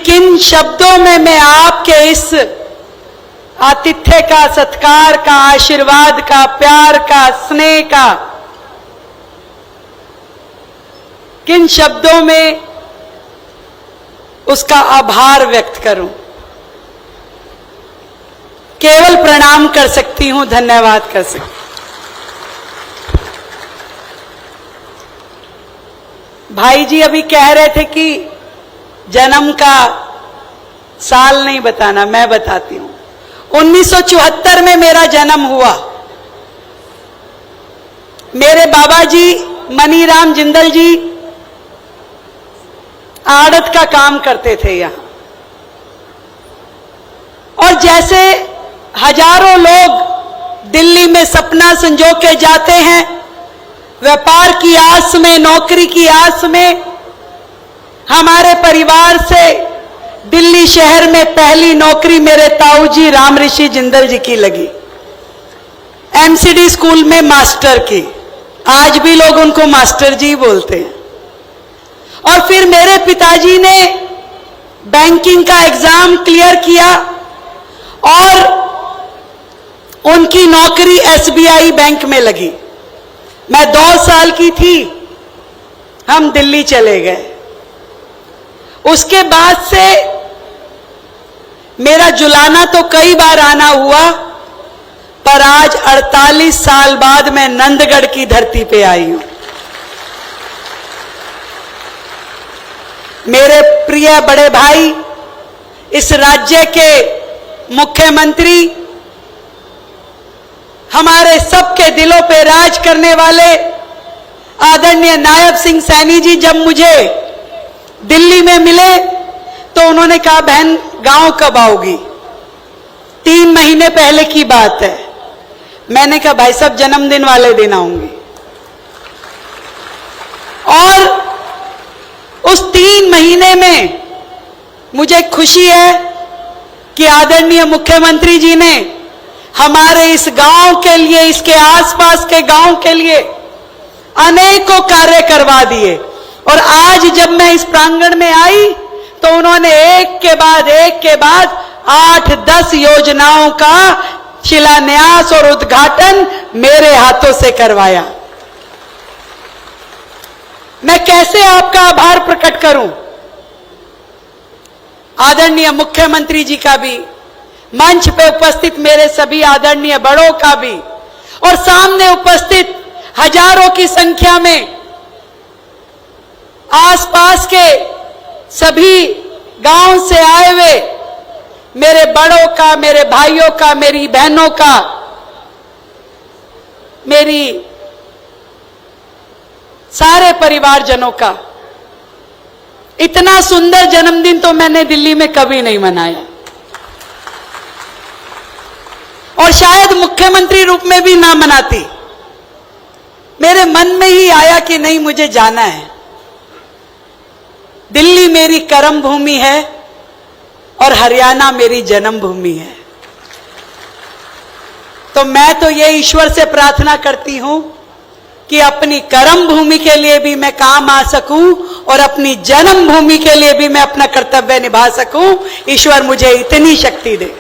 किन शब्दों में मैं आपके इस आतिथ्य का, सत्कार का, आशीर्वाद का, प्यार का, स्नेह का, किन शब्दों में उसका आभार व्यक्त करूं। केवल प्रणाम कर सकती हूं, धन्यवाद कर सकती हूं। भाई जी अभी कह रहे थे कि जन्म का साल नहीं बताना, मैं बताती हूं। 1974 में मेरा जन्म हुआ। मेरे बाबा जी मनीराम जिंदल जी आड़त का काम करते थे यहां, और जैसे हजारों लोग दिल्ली में सपना संजो के जाते हैं व्यापार की आस में, नौकरी की आस में, हमारे परिवार से दिल्ली शहर में पहली नौकरी मेरे ताऊ जी राम ऋषि जिंदल जी की लगी, एमसीडी स्कूल में मास्टर की। आज भी लोग उनको मास्टर जी बोलते हैं। और फिर मेरे पिताजी ने बैंकिंग का एग्जाम क्लियर किया और उनकी नौकरी एसबीआई बैंक में लगी। मैं 2 साल की थी, हम दिल्ली चले गए। उसके बाद से मेरा जुलाना तो कई बार आना हुआ, पर आज 48 साल बाद मैं नंदगढ़ की धरती पे आई हूं। मेरे प्रिय बड़े भाई, इस राज्य के मुख्यमंत्री, हमारे सबके दिलों पे राज करने वाले आदरणीय नायब सिंह सैनी जी जब मुझे दिल्ली में मिले तो उन्होंने कहा, बहन गांव कब आओगी? 3 महीने पहले की बात है। मैंने कहा, भाई साहब जन्मदिन वाले दिन आऊंगी। और उस 3 महीने में मुझे खुशी है कि आदरणीय मुख्यमंत्री जी ने हमारे इस गांव के लिए, इसके आसपास के गांव के लिए अनेकों कार्य करवा दिए। और आज जब मैं इस प्रांगण में आई तो उन्होंने एक के बाद 8-10 योजनाओं का शिलान्यास और उद्घाटन मेरे हाथों से करवाया। मैं कैसे आपका आभार प्रकट करूं? आदरणीय मुख्यमंत्री जी का भी, मंच पे उपस्थित मेरे सभी आदरणीय बड़ों का भी, और सामने उपस्थित हजारों की संख्या में आसपास के सभी गांव से आए हुए मेरे बड़ों का, मेरे भाइयों का, मेरी बहनों का, मेरी सारे परिवारजनों का। इतना सुंदर जन्मदिन तो मैंने दिल्ली में कभी नहीं मनाया, और शायद मुख्यमंत्री रूप में भी ना मनाती। मेरे मन में ही आया कि नहीं, मुझे जाना है। दिल्ली मेरी कर्म भूमि है और हरियाणा मेरी जन्मभूमि है। तो मैं तो ये ईश्वर से प्रार्थना करती हूं कि अपनी कर्म भूमि के लिए भी मैं काम आ सकूं और अपनी जन्मभूमि के लिए भी मैं अपना कर्तव्य निभा सकूं। ईश्वर मुझे इतनी शक्ति दे।